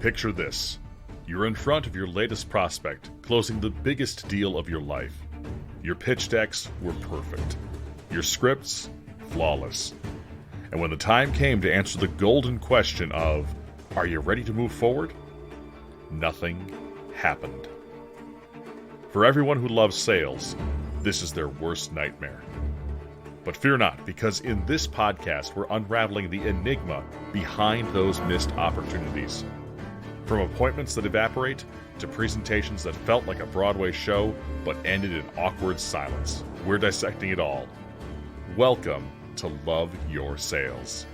Picture this. You're in front of your latest prospect, closing the biggest deal of your life. Your pitch decks were perfect. Your scripts, flawless. And when the time came to answer the golden question of, are you ready to move forward? Nothing happened. For everyone who loves sales, this is their worst nightmare. But fear not, because in this podcast, we're unraveling the enigma behind those missed opportunities. From appointments that evaporate to presentations that felt like a Broadway show but ended in awkward silence, we're dissecting it all. Welcome to Love Your Sales.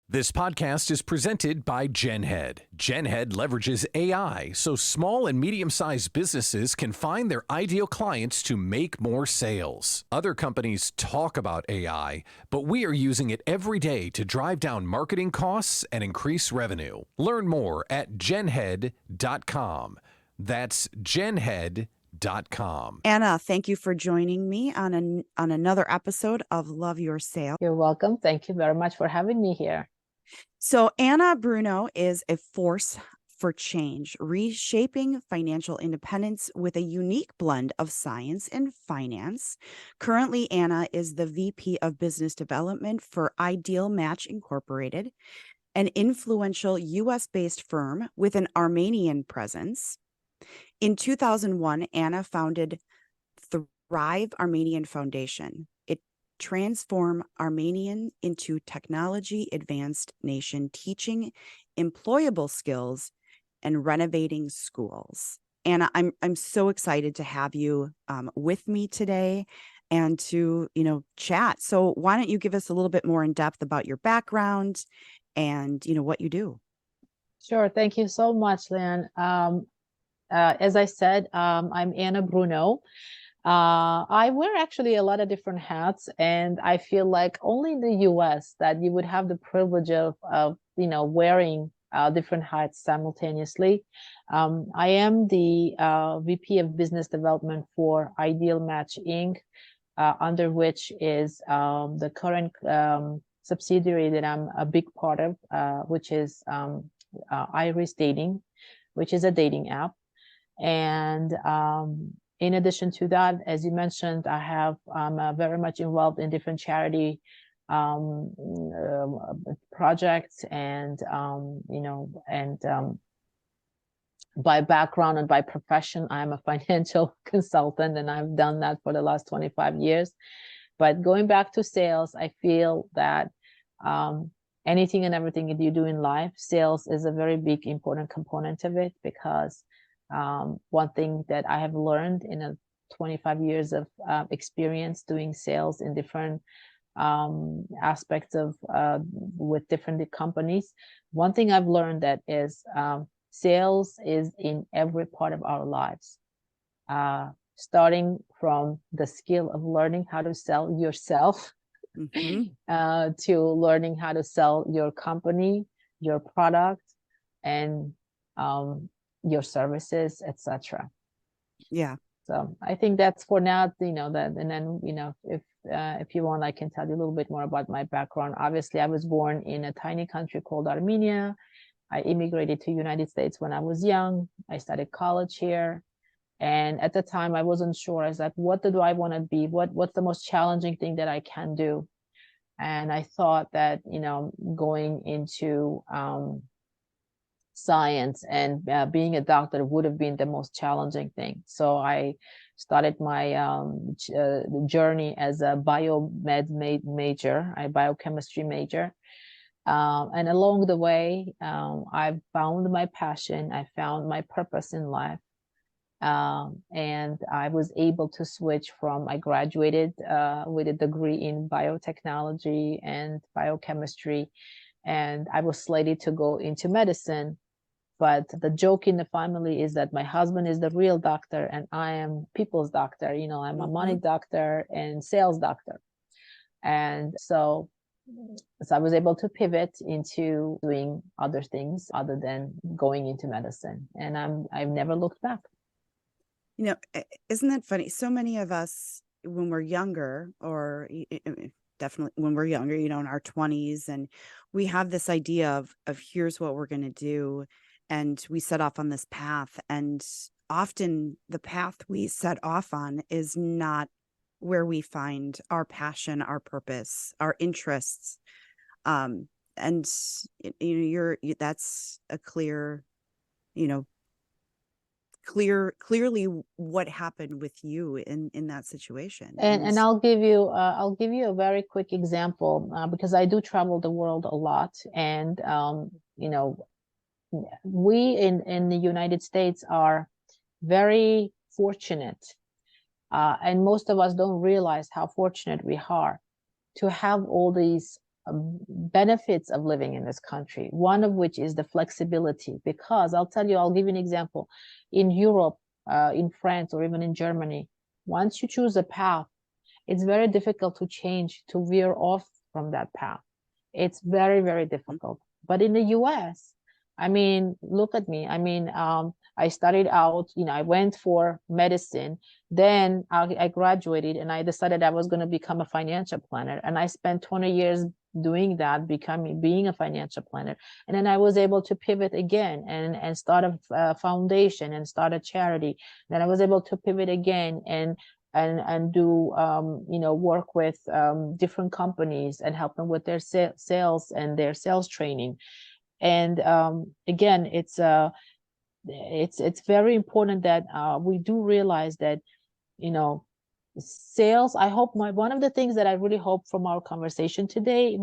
This podcast is presented by GenHead. GenHead leverages AI so small and medium-sized businesses can find their ideal clients to make more sales. Other companies talk about AI, but we are using it every day to drive down marketing costs and increase revenue. Learn more at genhead.com. That's genhead.com. Anna, thank you for joining me on another episode of Love Your Sale. You're welcome. Thank you very much for having me here. So Anna Bruno is a force for change, reshaping financial independence with a unique blend of science and finance. Currently, Anna is the VP of Business Development for Ideal Match Incorporated, an influential U.S.-based firm with an Armenian presence. In 2001, Anna founded Thrive Armenian Foundation. It transformed Armenian into technology advanced nation, teaching employable skills and renovating schools. Anna, I'm so excited to have you with me today and to chat. So why don't you give us a little bit more in depth about your background and what you do? Sure. Thank you so much, Lynn. As I said, I'm Anna Bruno. I wear actually a lot of different hats, and I feel like only in the US that you would have the privilege of wearing different hats simultaneously. I am the VP of Business Development for Ideal Match Inc., under which is the current subsidiary that I'm a big part of, which is Iris Dating, which is a dating app. And in addition to that, as you mentioned, I'm very much involved in different charity projects, and by background and by profession, I'm a financial consultant, and I've done that for the last 25 years. But going back to sales, I feel that anything and everything that you do in life, sales is a very big, important component of it, because one thing that I have learned in 25 years of experience doing sales in different aspects of with different companies, one thing I've learned that is sales is in every part of our lives, starting from the skill of learning how to sell yourself to learning how to sell your company, your product, and your services, etc. Yeah. So I think that's for now, that, and then, if you want, I can tell you a little bit more about my background. Obviously, I was born in a tiny country called Armenia. I immigrated to the United States when I was young. I started college here. And at the time, I wasn't sure. I was like, what do I want to be? What's the most challenging thing that I can do? And I thought that, going into science and being a doctor would have been the most challenging thing. So I started my journey as a biomed major, a biochemistry major. And along the way, I found my passion. I found my purpose in life. And I was able to switch from, I graduated with a degree in biotechnology and biochemistry, and I was slated to go into medicine. But the joke in the family is that my husband is the real doctor and I am people's doctor. I'm a money doctor and sales doctor. And so So I was able to pivot into doing other things other than going into medicine, and I've never looked back. Isn't that funny? So many of us, when we're younger, or definitely when we're younger, in our 20s, and we have this idea of here's what we're going to do, and we set off on this path, and often the path we set off on is not where we find our passion, our purpose, our interests. And that's a clear, clearly what happened with you in that situation. And I'll give you a very quick example, because I do travel the world a lot, and we in the United States are very fortunate, and most of us don't realize how fortunate we are to have all these benefits of living in this country, one of which is the flexibility. Because I'll give you an example. In Europe, in France, or even in Germany, once you choose a path, it's very difficult to change, to veer off from that path. It's very, very difficult. But in the US, I mean, look at me. I mean, I started out, I went for medicine. Then I graduated, and I decided I was going to become a financial planner. And I spent 20 years doing that, being a financial planner. And then I was able to pivot again and start a foundation and start a charity. Then I was able to pivot again and do work with different companies and help them with their sales and their sales training. And again, it's very important that we do realize that sales. I hope one of the things that I really hope from our conversation today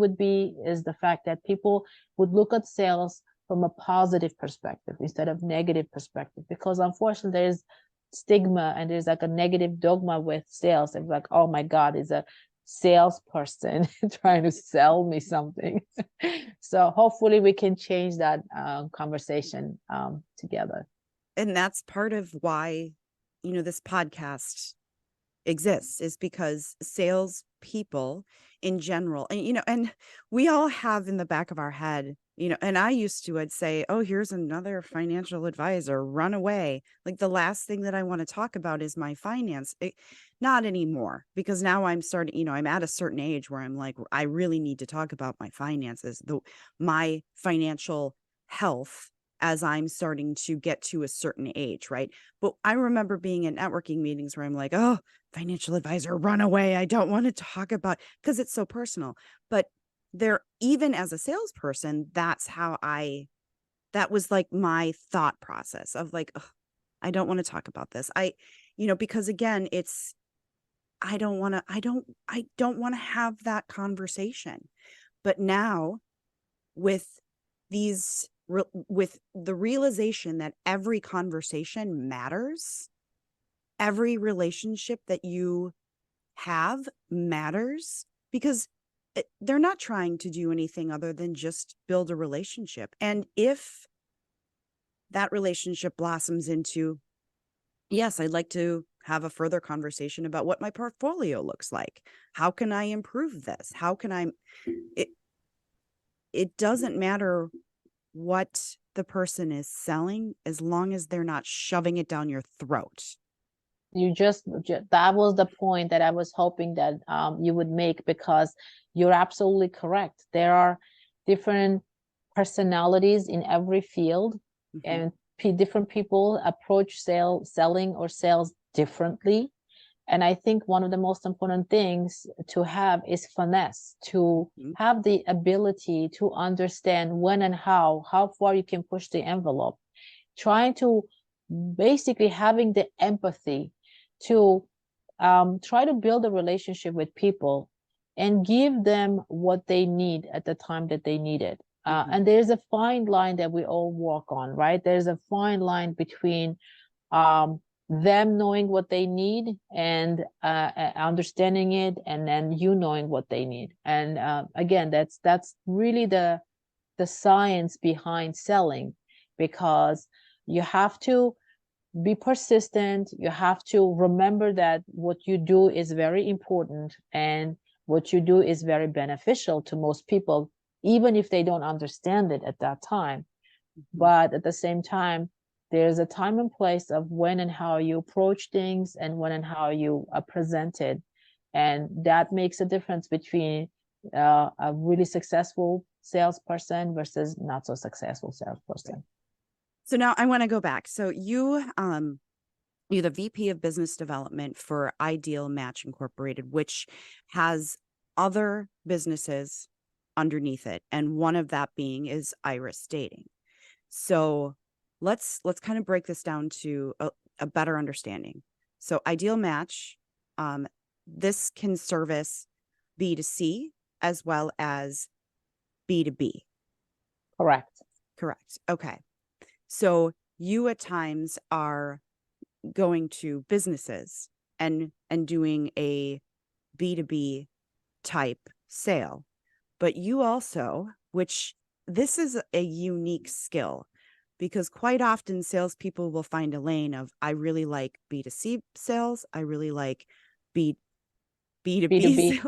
is the fact that people would look at sales from a positive perspective instead of negative perspective, because unfortunately there's stigma and there's like a negative dogma with sales. It's like, oh my God, is a salesperson trying to sell me something. So hopefully we can change that conversation together. And that's part of why this podcast exists, is because sales people in general, and we all have in the back of our head, and I'd say, oh, here's another financial advisor, run away. Like, the last thing that I want to talk about is my finance. Not anymore, because now I'm starting, I'm at a certain age where I'm like, I really need to talk about my finances, my financial health, as I'm starting to get to a certain age, right? But I remember being in networking meetings where I'm like, oh, financial advisor, run away. I don't want to talk about, because it's so personal. But even as a salesperson, that was like my thought process of like, I don't want to talk about this. Because again, I don't want to have that conversation. But now with the realization that every conversation matters, every relationship that you have matters, because they're not trying to do anything other than just build a relationship. And if that relationship blossoms into, yes, I'd like to have a further conversation about what my portfolio looks like. How can I improve this? It doesn't matter what the person is selling, as long as they're not shoving it down your throat. That was the point that I was hoping that you would make, because you're absolutely correct. There are different personalities in every field, and different people approach selling or sales differently. And I think one of the most important things to have is finesse, to have the ability to understand when and how far you can push the envelope, trying to basically having the empathy to try to build a relationship with people and give them what they need at the time that they need it. And there's a fine line that we all walk on, right? There's a fine line between them knowing what they need and understanding it, and then you knowing what they need. And again, that's really the science behind selling, because you have to be persistent. You have to remember that what you do is very important, and what you do is very beneficial to most people, even if they don't understand it at that time. But at the same time, there's a time and place of when and how you approach things and when and how you present it. And that makes a difference between a really successful salesperson versus not so successful salesperson. So now I want to go back. So you're the VP of Business Development for Ideal Match Incorporated, which has other businesses underneath it, and one of that being is Iris Dating. So let's kind of break this down to a better understanding. So Ideal Match, this can service B2C as well as B2B. Correct. Correct. Okay. So you at times are going to businesses and doing a B2B type sale, but you also, which this is a unique skill, because quite often salespeople will find a lane of, I really like B2C sales, I really like B2B B2B.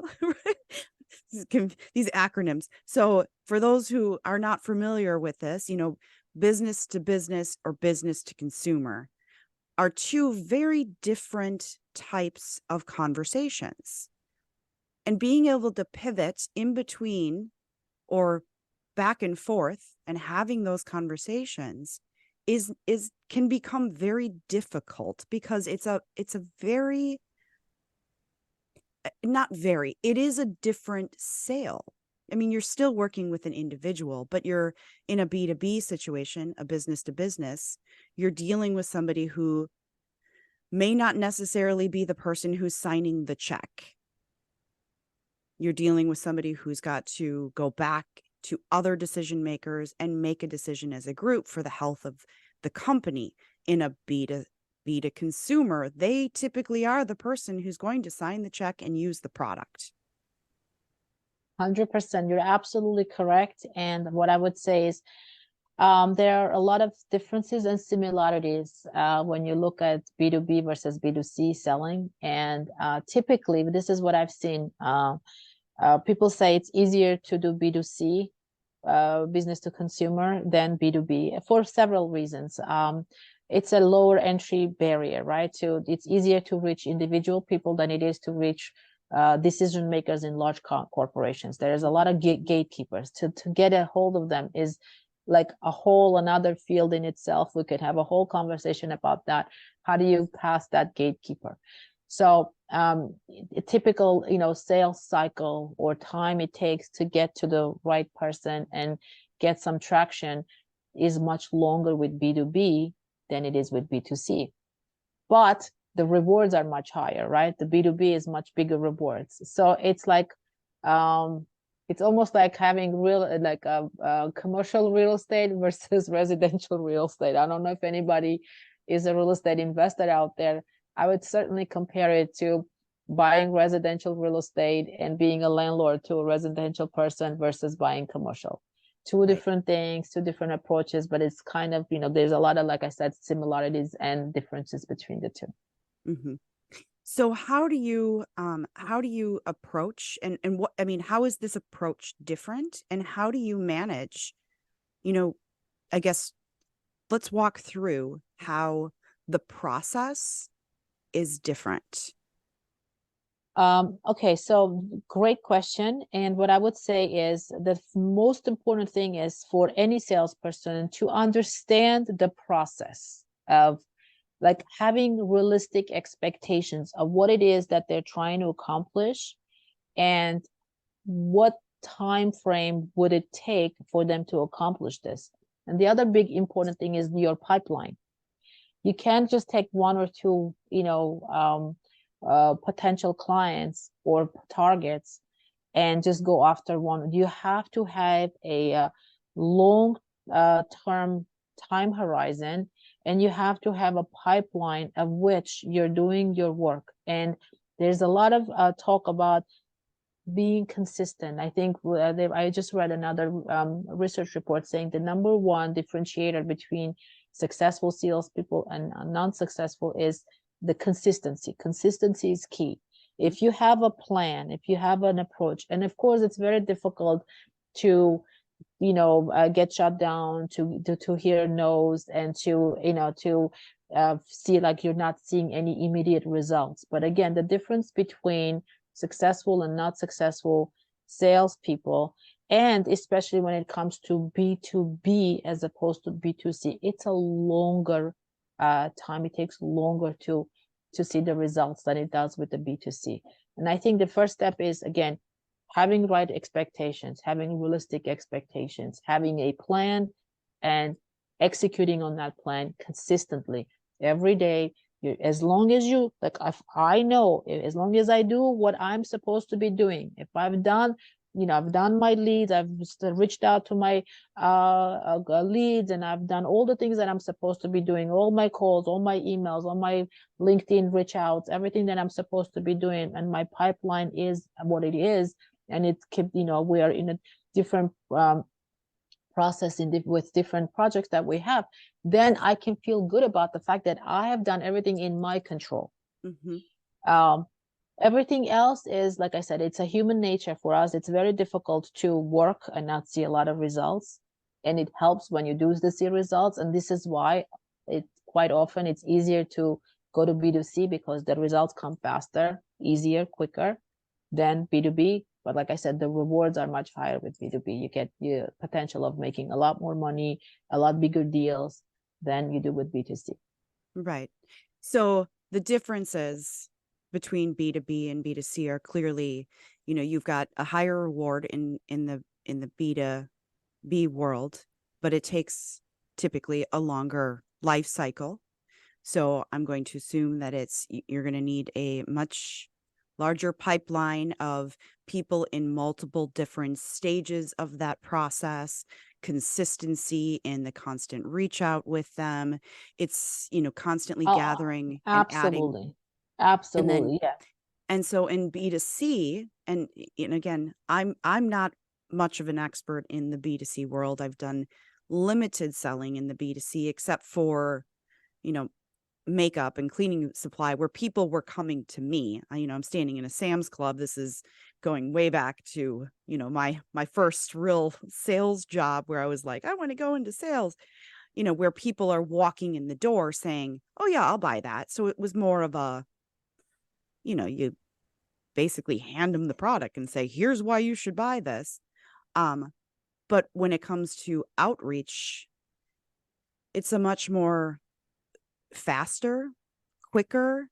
sales. These acronyms. So for those who are not familiar with this, business to business or business to consumer are two very different types of conversations. And being able to pivot in between or back and forth and having those conversations can become very difficult, because it is a different sale. I mean, you're still working with an individual, but you're in a B2B situation, a business to business. You're dealing with somebody who may not necessarily be the person who's signing the check. You're dealing with somebody who's got to go back to other decision makers and make a decision as a group for the health of the company. In a B to consumer, they typically are the person who's going to sign the check and use the product. 100%. You're absolutely correct. And what I would say is there are a lot of differences and similarities when you look at B2B versus B2C selling. And typically, this is what I've seen. People say it's easier to do B2C, business to consumer, than B2B for several reasons. It's a lower entry barrier, right? So it's easier to reach individual people than it is to reach decision makers in large corporations. There is a lot of gatekeepers. To get a hold of them is like a whole another field in itself. We could have a whole conversation about that. How do you pass that gatekeeper? So a typical, sales cycle or time it takes to get to the right person and get some traction is much longer with B2B than it is with B2C. But the rewards are much higher, right? The B2B is much bigger rewards. So it's like, it's almost like having commercial real estate versus residential real estate. I don't know if anybody is a real estate investor out there. I would certainly compare it to buying residential real estate and being a landlord to a residential person versus buying commercial. Two different things, two different approaches, but it's kind of, there's a lot of, like I said, similarities and differences between the two. Mm-hmm. So how do you approach and what, how is this approach different, and how do you manage, I guess let's walk through how the process is different. Okay, so great question. And what I would say is the most important thing is for any salesperson to understand the process of like having realistic expectations of what it is that they're trying to accomplish and what time frame would it take for them to accomplish this. And the other big important thing is your pipeline. You can't just take one or two, potential clients or targets and just go after one. You have to have a long term time horizon, and you have to have a pipeline of which you're doing your work. And there's a lot of talk about being consistent. I think I just read another research report saying the number one differentiator between successful salespeople and non-successful is the consistency. Consistency is key. If you have a plan, if you have an approach, and of course it's very difficult to get shut down, to hear no's, and to see like you're not seeing any immediate results. But again, the difference between successful and not successful salespeople, and especially when it comes to B2B as opposed to B2C, it's a longer time. It takes longer to see the results than it does with the B2C. And I think the first step is, again, having right expectations, having realistic expectations, having a plan, and executing on that plan consistently every day. As long as you, like, I know, as long as I do what I'm supposed to be doing, if I've done my leads, I've reached out to my leads, and I've done all the things that I'm supposed to be doing, all my calls, all my emails, all my LinkedIn reach outs, everything that I'm supposed to be doing, and my pipeline is what it is, and it kept, we are in a different process with different projects that we have, then I can feel good about the fact that I have done everything in my control. Everything else is, like I said, it's a human nature for us. It's very difficult to work and not see a lot of results. And it helps when you do see results. And this is why quite often it's easier to go to B2C, because the results come faster, easier, quicker than B2B. But like I said, the rewards are much higher with B2B. You get the potential of making a lot more money, a lot bigger deals than you do with B2C. Right. So the differences between B2B and B2C are clearly, you've got a higher reward in the B2B world, but it takes typically a longer life cycle. So I'm going to assume that you're going to need a much larger pipeline of people in multiple different stages of that process, consistency in the constant reach out with them. It's, constantly gathering and adding. Absolutely. Yeah. And so in B2C, and again, I'm not much of an expert in the B2C world. I've done limited selling in the B2C, except for, makeup and cleaning supply, where people were coming to me. I'm standing in a Sam's Club. This is going way back to, my first real sales job, where I was like, I want to go into sales, where people are walking in the door saying, oh yeah, I'll buy that. So it was more of a, you basically hand them the product and say, here's why you should buy this. But when it comes to outreach, it's a much more faster, quicker,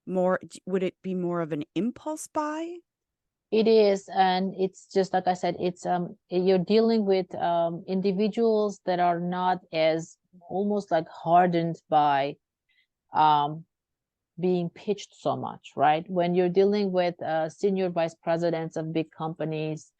would it be more of an impulse buy? It is, and it's just like I said, it's you're dealing with individuals that are not as almost like hardened by being pitched so much, right? When you're dealing with senior vice presidents of big companies,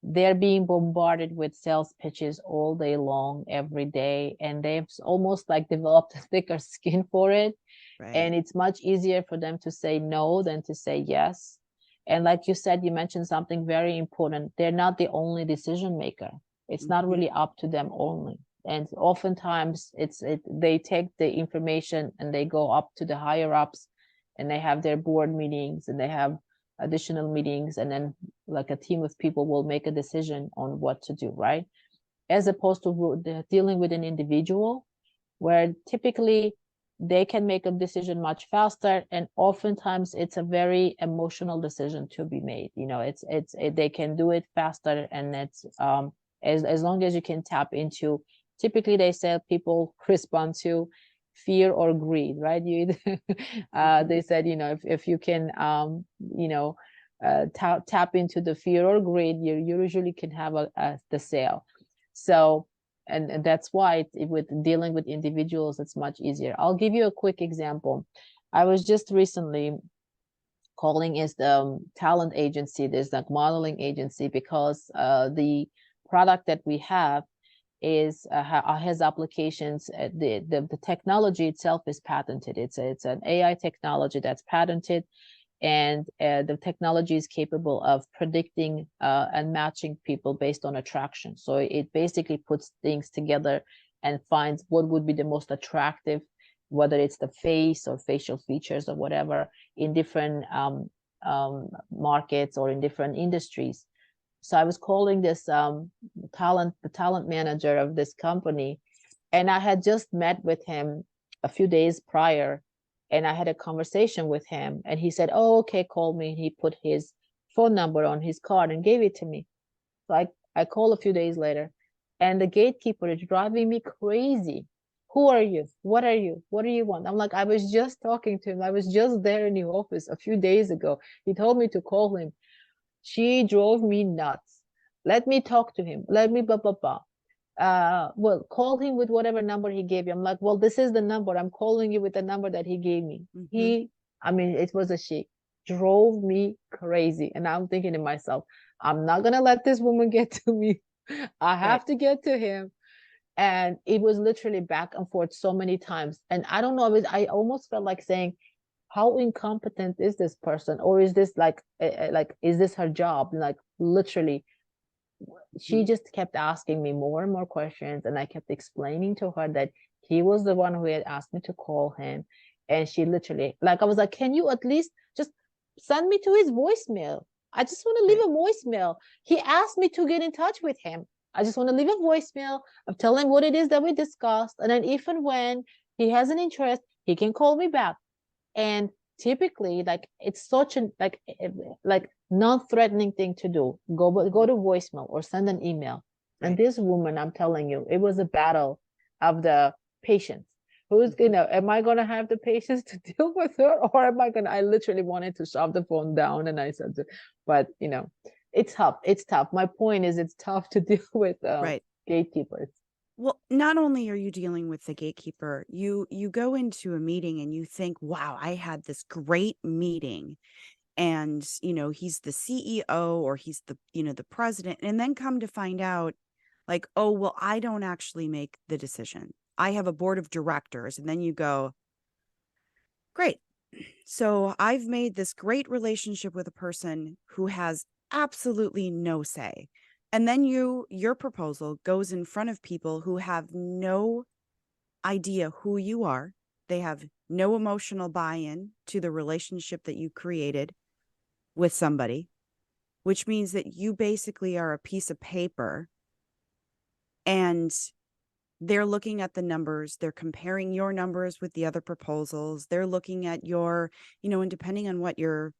they're being bombarded with sales pitches all day long, every day, and they've almost like developed a thicker skin for it. Right. And it's much easier for them to say no than to say yes. And like you said, you mentioned something very important. They're not the only decision maker. It's not really up to them only. And oftentimes they take the information and they go up to the higher ups, and they have their board meetings, and they have additional meetings, and then like a team of people will make a decision on what to do, right? As opposed to dealing with an individual, where typically they can make a decision much faster, and oftentimes it's a very emotional decision to be made. They can do it faster, and it's as long as you can tap into. Typically, they say people respond to fear or greed, right? They said, if you can, tap into the fear or greed, you usually can have the sale. So, and that's why with dealing with individuals, it's much easier. I'll give you a quick example. I was just recently calling is the talent agency. There's like modeling agency, because the product that we have has applications. The technology itself is patented. It's an AI technology that's patented, and the technology is capable of predicting and matching people based on attraction. So it basically puts things together and finds what would be the most attractive whether it's the face or facial features or whatever, in different markets or in different industries. So I was calling this the talent manager of this company, and I had just met with him a few days prior, and I had a conversation with him, and he said, "Oh, okay, call me." He put his phone number on his card and gave it to me. So I called a few days later, and the gatekeeper is driving me crazy. Who are you? What are you? What do you want? I'm like, I was just talking to him. I was just there in the office a few days ago. He told me to call him. She drove me nuts. Let me talk to him. Let me blah, blah, blah. Well, call him with whatever number he gave you. I'm like, well, this is the number. I'm calling you with the number that he gave me. I mean, it was a she, drove me crazy. And I'm thinking to myself, I'm not going to let this woman get to me. I have to get to him. And it was literally back and forth so many times. And I don't know, I almost felt like saying, how incompetent is this person? Or is this like is this her job? Like literally, she just kept asking me more and more questions. And I kept explaining to her that he was the one who had asked me to call him. And she literally, like, I was like, can you at least just send me to his voicemail? I just want to leave a voicemail. He asked me to get in touch with him. I just want to leave a voicemail of telling him what it is that we discussed. And then if and when he has an interest, he can call me back. And typically, like, it's such a like non-threatening thing to do. Go to voicemail or send an email. And this woman, I'm telling you, it was a battle of the patience. Who's, am I going to have the patience to deal with her, or am I going to, I literally wanted to shove the phone down, and I said, but it's tough. It's tough. My point is, it's tough to deal with gatekeepers. Well, not only are you dealing with the gatekeeper, you go into a meeting and you think, wow, I had this great meeting, and, he's the CEO or he's the, the president. And then come to find out, like, oh, well, I don't actually make the decision. I have a board of directors. And then you go, great. So I've made this great relationship with a person who has absolutely no say. And then your proposal goes in front of people who have no idea who you are. They have no emotional buy-in to the relationship that you created with somebody, which means that you basically are a piece of paper, and they're looking at the numbers. They're comparing your numbers with the other proposals. They're looking at your, and depending on what your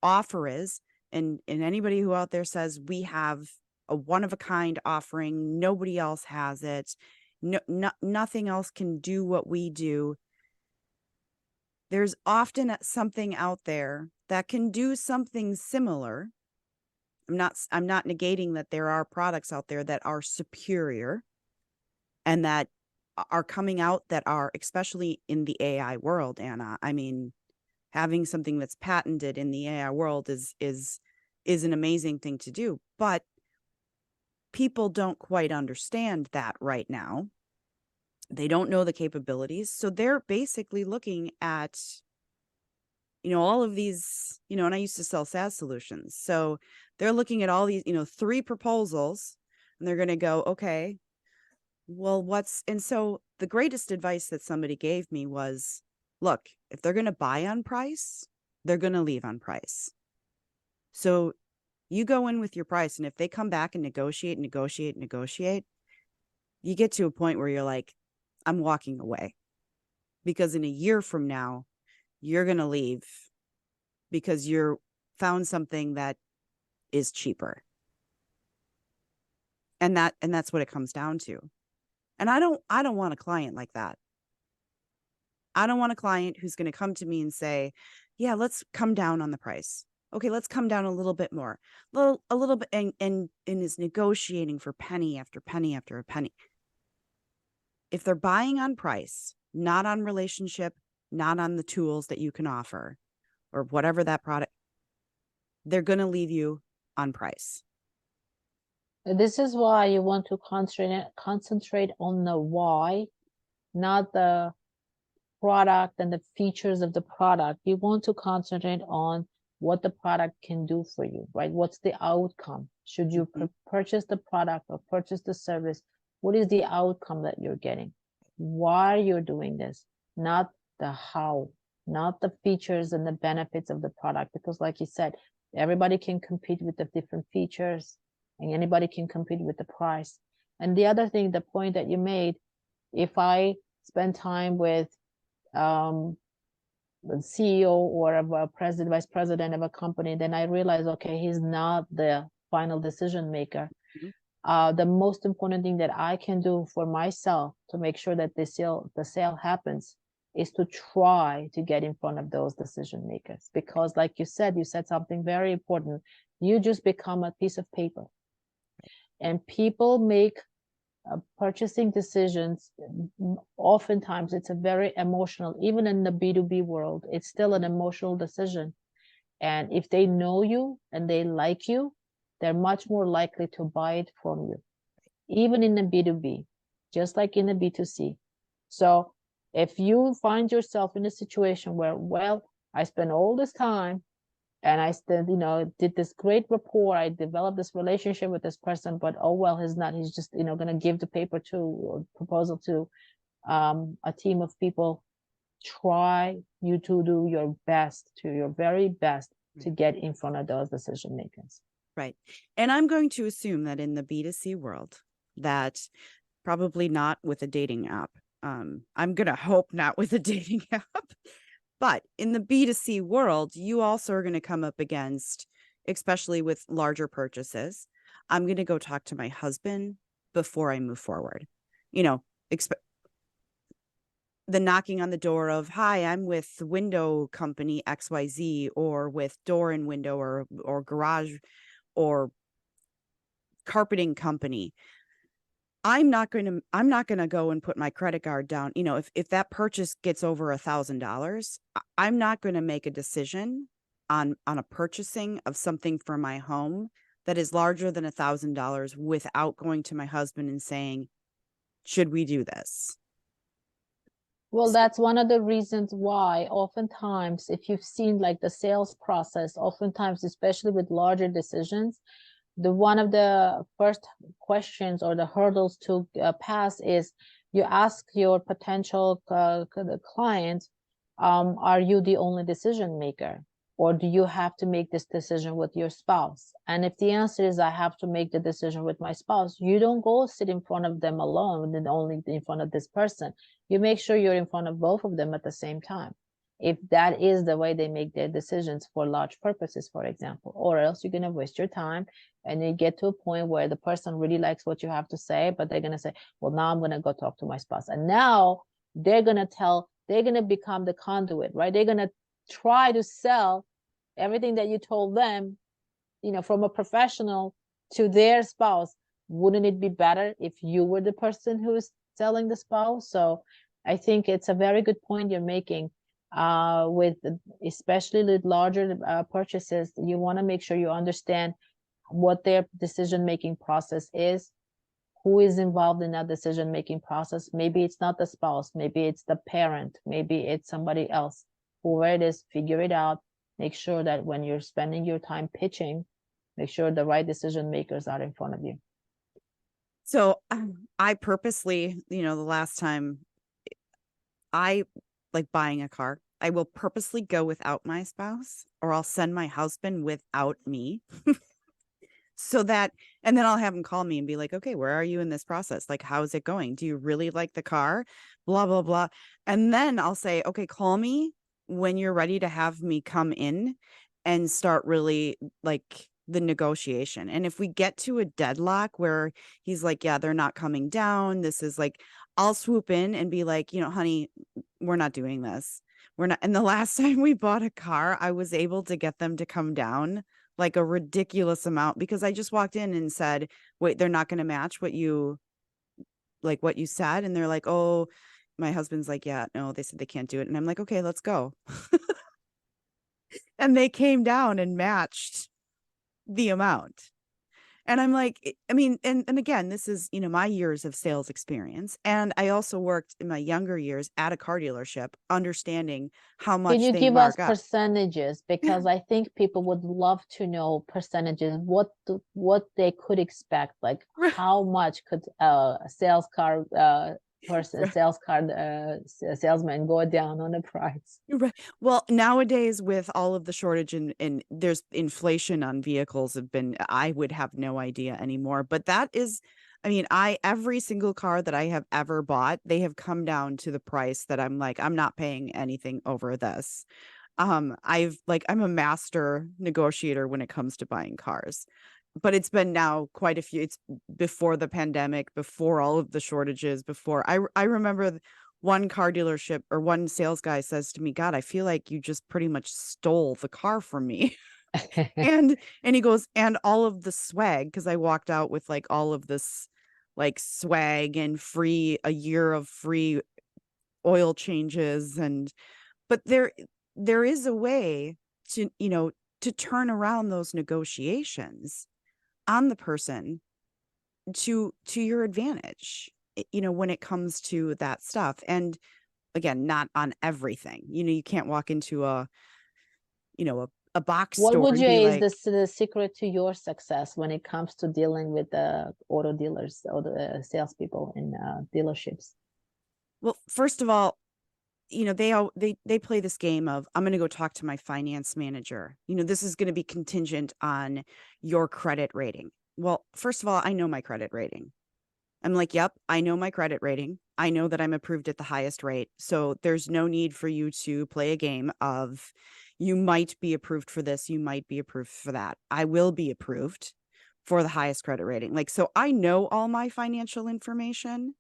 offer is, and anybody who out there says we have a one-of-a-kind offering, nobody else has it, nothing else can do what we do. There's often something out there that can do something similar. I'm not negating that there are products out there that are superior and that are coming out that are, especially in the AI world, Anna. I mean, having something that's patented in the AI world is an amazing thing to do, but people don't quite understand that right now. They don't know the capabilities. So they're basically looking at, all of these, and I used to sell SaaS solutions. So they're looking at all these, 3 proposals, and they're going to go, okay, well, and so the greatest advice that somebody gave me was, look, if they're going to buy on price, they're going to leave on price. So you go in with your price, and if they come back and negotiate, you get to a point where you're like, I'm walking away, because in a year from now, you're going to leave because you're found something that is cheaper. And that's what it comes down to. And I don't want a client like that. I don't want a client who's going to come to me and say, yeah, let's come down on the price. Okay, let's come down a little bit more, a little bit, and is negotiating for penny after penny after a penny. If they're buying on price, not on relationship, not on the tools that you can offer or whatever that product, they're going to leave you on price. This is why you want to concentrate on the why, not the product and the features of the product. You want to concentrate on what the product can do for you, right? What's the outcome? Should you purchase the product or purchase the service? What is the outcome that you're getting? why you're doing this, not the how, not the features and the benefits of the product. Because like you said, everybody can compete with the different features and anybody can compete with the price. And the other thing, the point that you made, if I spend time with the CEO or a president, vice president of a company, then I realize, okay, he's not the final decision maker. The most important thing that I can do for myself to make sure that the sale happens is to try to get in front of those decision makers. Because like you said something very important. You just become a piece of paper. And people make purchasing decisions. Oftentimes it's a very emotional, even in the B2B world, it's still an emotional decision. And if they know you and they like you, they're much more likely to buy it from you, even in the B2B, just like in the B2C. So if you find yourself in a situation where, well, I spent all this time and I still, did this great rapport, I developed this relationship with this person, but oh, well, he's just, going to give the paper to or proposal to a team of people. Try you to do your best, to your very best, to get in front of those decision makers. Right. And I'm going to assume that in the B2C world, that probably not with a dating app. I'm going to hope not with a dating app. But in the B2C world, you also are going to come up against, especially with larger purchases, I'm going to go talk to my husband before I move forward. The knocking on the door of, hi, I'm with window company XYZ, or with door and window or garage or carpeting company. I'm not going to go and put my credit card down. If that purchase gets over $1,000, I'm not going to make a decision on a purchasing of something for my home that is larger than $1,000 without going to my husband and saying, should we do this? Well, that's one of the reasons why oftentimes, if you've seen like the sales process, oftentimes, especially with larger decisions, one of the first questions or the hurdles to pass is you ask your potential client, are you the only decision maker? Or do you have to make this decision with your spouse? And if the answer is I have to make the decision with my spouse, you don't go sit in front of them alone and only in front of this person. You make sure you're in front of both of them at the same time. If that is the way they make their decisions for large purposes, for example, or else you're going to waste your time and you get to a point where the person really likes what you have to say, but they're going to say, well, now I'm going to go talk to my spouse. And now they're going to become the conduit, right? They're going to try to sell everything that you told them, from a professional to their spouse. Wouldn't it be better if you were the person who is selling the spouse? So I think it's a very good point you're making. Especially with larger purchases, you want to make sure you understand what their decision-making process is, who is involved in that decision-making process. Maybe it's not the spouse, maybe it's the parent, maybe it's somebody else. Whoever it is, figure it out. Make sure that when you're spending your time pitching, make sure the right decision makers are in front of you. So I purposely, the last time I like buying a car, I will purposely go without my spouse, or I'll send my husband without me. So that, and then I'll have him call me and be like, okay, where are you in this process? Like, how is it going? Do you really like the car? Blah, blah, blah. And then I'll say, okay, call me when you're ready to have me come in and start really like the negotiation. And if we get to a deadlock where he's like, yeah, they're not coming down, this is like, I'll swoop in and be like, honey, we're not doing this. We're not. And the last time we bought a car, I was able to get them to come down like a ridiculous amount, because I just walked in and said, wait, they're not going to match what you said. And they're like, oh, my husband's like, yeah, no, they said they can't do it. And I'm like, okay, let's go. And they came down and matched the amount. And I'm like, I mean, and again, this is, my years of sales experience. And I also worked in my younger years at a car dealership, understanding how much Can you they give us mark up. percentages? Because I think people would love to know percentages, what they could expect, like how much could a sales car sales card salesman go down on the price. Right. Well, nowadays with all of the shortage and there's inflation on vehicles I would have no idea anymore. But that is, I mean, every single car that I have ever bought, they have come down to the price that I'm like, I'm not paying anything over this. I'm a master negotiator when it comes to buying cars. But it's been now quite a few. It's before the pandemic, before all of the shortages, before I remember one car dealership or one sales guy says to me, God, I feel like you just pretty much stole the car from me. and he goes, and all of the swag, because I walked out with like all of this like swag and a year of free oil changes. But there is a way to, to turn around those negotiations on the person to your advantage, when it comes to that stuff. And again, not on everything. You can't walk into a box What store would and you be say like, is the secret to your success when it comes to dealing with the auto dealers or the salespeople in dealerships? well, first of all, they play this game of, I'm going to go talk to my finance manager. This is going to be contingent on your credit rating. Well, first of all, I know my credit rating. I'm like, yep, I know my credit rating. I know that I'm approved at the highest rate. So there's no need for you to play a game of, you might be approved for this, you might be approved for that. I will be approved for the highest credit rating. Like, so I know all my financial information.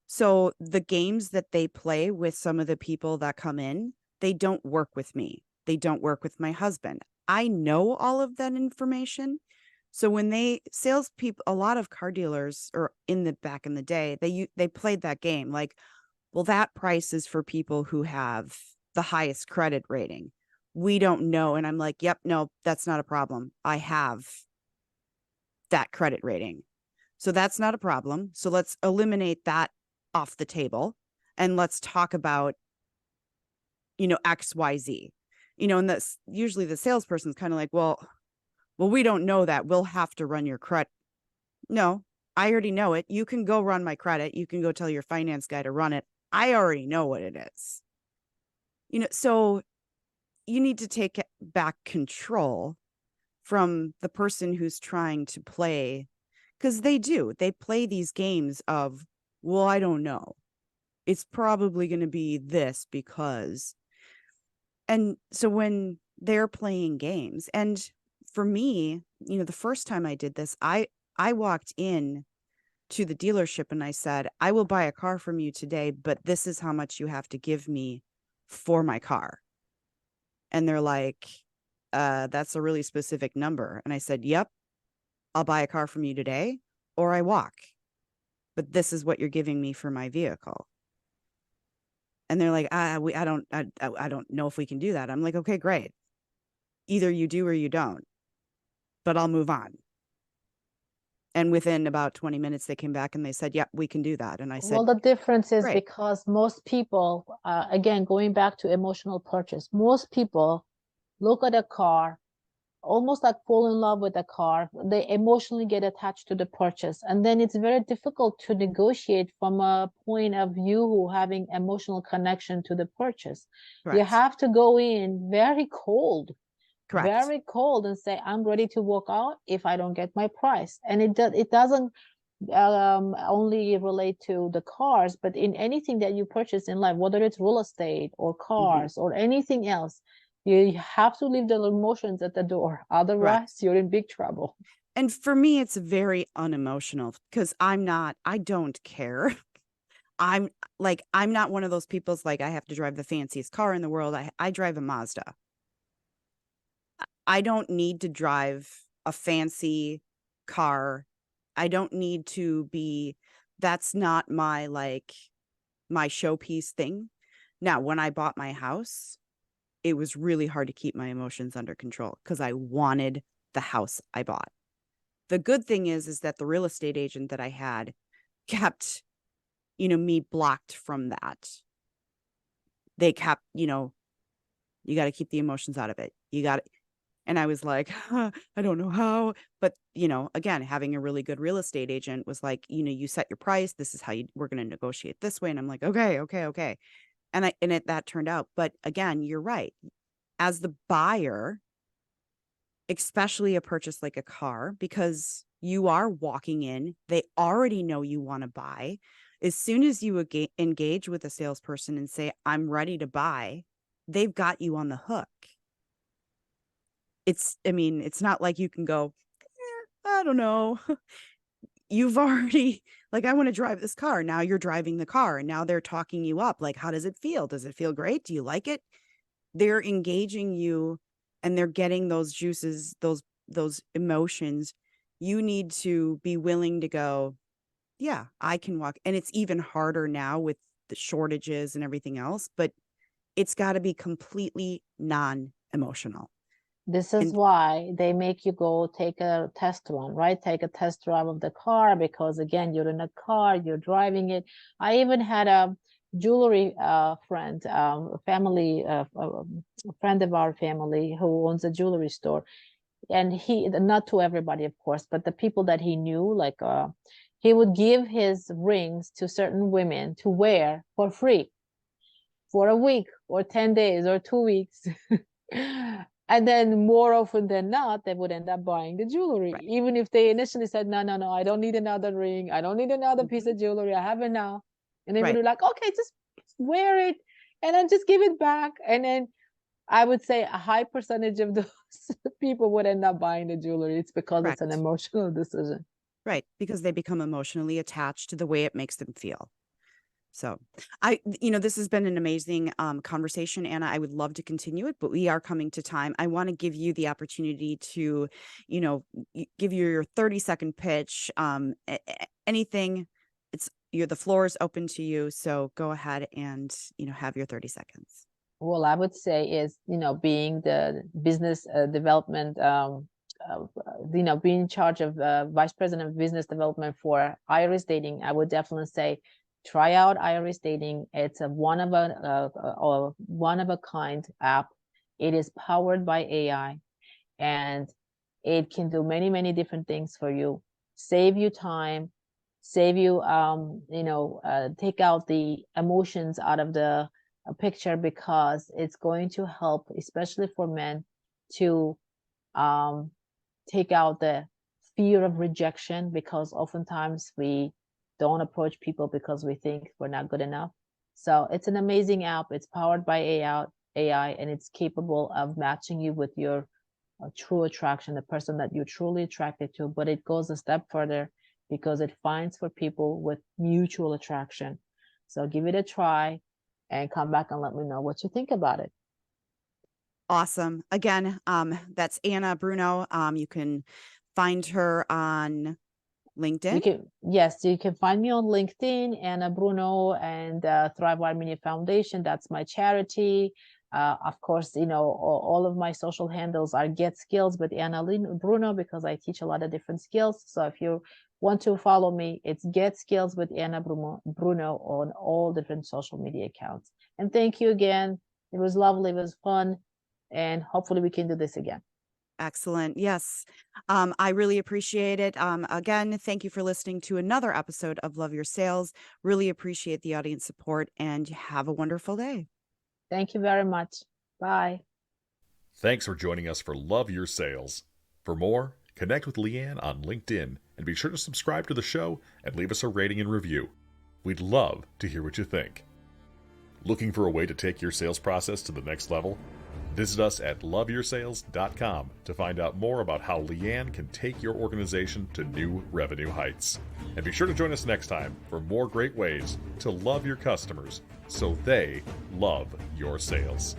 So the games that they play with some of the people that come in, they don't work with me. They don't work with my husband. I know all of that information. So when salespeople, a lot of car dealers, or back in the day, they played that game like, well, that price is for people who have the highest credit rating. We don't know. And I'm like, yep, no, that's not a problem. I have that credit rating. So that's not a problem. So let's eliminate that off the table and let's talk about, XYZ. And that's usually the salesperson's kind of like, well, we don't know that. We'll have to run your credit. No, I already know it. You can go run my credit. You can go tell your finance guy to run it. I already know what it is. So you need to take back control from the person who's trying to play, because they play these games of, well, I don't know. It's probably going to be this because, and so when they're playing games, and for me, the first time I did this, I walked in to the dealership and I said, I will buy a car from you today, but this is how much you have to give me for my car. And they're like, that's a really specific number. And I said, yep, I'll buy a car from you today or I walk. But this is what you're giving me for my vehicle. And they're like, I don't know if we can do that. I'm like, okay, great. Either you do or you don't, but I'll move on. And within about 20 minutes, they came back and they said, yeah, we can do that. And I said, well, the difference is great. because most people, again, going back to emotional purchase, most people look at a car, almost like fall in love with a car. They emotionally get attached to the purchase. And then it's very difficult to negotiate from a point of view who having emotional connection to the purchase. Correct. You have to go in very cold. Correct. Very cold and say, I'm ready to walk out if I don't get my price. And it doesn't only relate to the cars, but in anything that you purchase in life, whether it's real estate or cars or anything else, you have to leave the emotions at the door. Otherwise, you're in big trouble. And for me, it's very unemotional because I don't care. I'm not one of those people's like, I have to drive the fanciest car in the world. I drive a Mazda. I don't need to drive a fancy car. I don't need to be, that's not my showpiece thing. Now, when I bought my house, it was really hard to keep my emotions under control because I wanted the house I bought. The good thing is that the real estate agent that I had kept, me blocked from that. They kept, you got to keep the emotions out of it. And I was like, I don't know how. But, again, having a really good real estate agent was like, you set your price. This is how we're going to negotiate this way. And I'm like, okay, okay, okay. That turned out. But again, you're right. As the buyer, especially a purchase like a car, because you are walking in, they already know you want to buy. As soon as you engage with a salesperson and say, I'm ready to buy, they've got you on the hook. It's not like you can go, I don't know. You've already, like, I want to drive this car. Now you're driving the car and now they're talking you up. Like, how does it feel? Does it feel great? Do you like it? They're engaging you and they're getting those juices, those emotions. You need to be willing to go, yeah, I can walk. And it's even harder now with the shortages and everything else, but it's got to be completely non-emotional. This is And why they make you go take a test run, right? Take a test drive of the car, because again, you're in a car, you're driving it. I even had a jewelry friend, a family, a friend of our family who owns a jewelry store. And he, not to everybody, of course, but the people that he knew, like he would give his rings to certain women to wear for free for a week or 10 days or 2 weeks. And then more often than not, they would end up buying the jewelry, right. even if they initially said, no, I don't need another ring. I don't need another piece of jewelry. I have enough. And they would be like, okay, just wear it and then just give it back. And then I would say a high percentage of those people would end up buying the jewelry. It's because it's an emotional decision. Right. Because they become emotionally attached to the way it makes them feel. So this has been an amazing conversation, Anna. I would love to continue it, but we are coming to time. I want to give you the opportunity to, give you your 30-second pitch. Anything, the floor is open to you. So go ahead and, have your 30 seconds. Well, I would say is, being the business development, being in charge of vice president of business development for Iris Dating, I would definitely say, try out Iris Dating. It's a one of a kind app. It is powered by AI, and it can do many, many different things for you. Save you time, save you, take out the emotions out of the picture, because it's going to help, especially for men, to take out the fear of rejection, because oftentimes we don't approach people because we think we're not good enough. So it's an amazing app. It's powered by AI, and it's capable of matching you with your true attraction, the person that you're truly attracted to. But it goes a step further, because it finds for people with mutual attraction. So give it a try and come back and let me know what you think about it. Awesome. Again, that's Anna Bruno. You can find her on LinkedIn. You can find me on LinkedIn, Anna Bruno, and Thrive Media Foundation. That's my charity. Of course, all of my social handles are Get Skills with Anna Bruno, because I teach a lot of different skills. So if you want to follow me, it's Get Skills with Anna Bruno on all different social media accounts. And thank you again. It was lovely. It was fun. And hopefully we can do this again. Excellent. Yes. I really appreciate it. Again, thank you for listening to another episode of Love Your Sales. Really appreciate the audience support, and have a wonderful day. Thank you very much. Bye. Thanks for joining us for Love Your Sales. For more, connect with Leanne on LinkedIn, and be sure to subscribe to the show and leave us a rating and review. We'd love to hear what you think. Looking for a way to take your sales process to the next level? Visit us at loveyoursales.com to find out more about how Leanne can take your organization to new revenue heights. And be sure to join us next time for more great ways to love your customers so they love your sales.